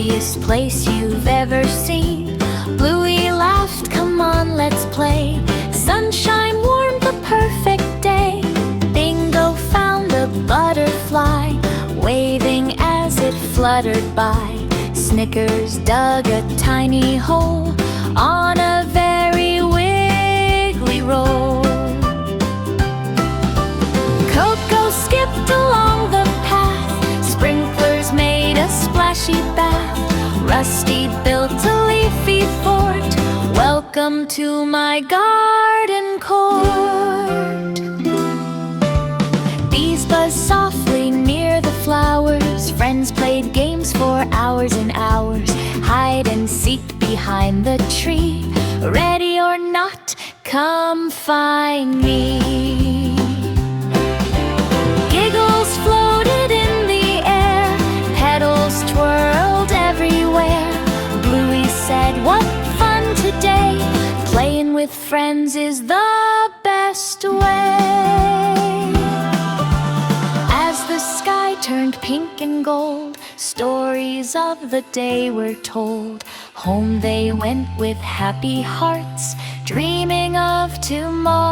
happiest place you've ever seen. Bluey laughed, come on, let's play. Sunshine warmed the perfect day. Bingo found a butterfly, waving as it fluttered by. Snickers dug a tiny hole on a very wiggly roll. Coco skipped along the path, sprinklers made a splashy bath. Rusty built a leafy fort, welcome to my garden court. Bees buzzed softly near the flowers, friends played games for hours and hours. Hide and seek behind the tree, ready or not, come find me. Giggles floated in the air, petals twirled everywhere. Bluey said, what fun today, playing with friends is the best way. As the sky turned pink and gold, stories of the day were told. Home they went with happy hearts, dreaming of tomorrow.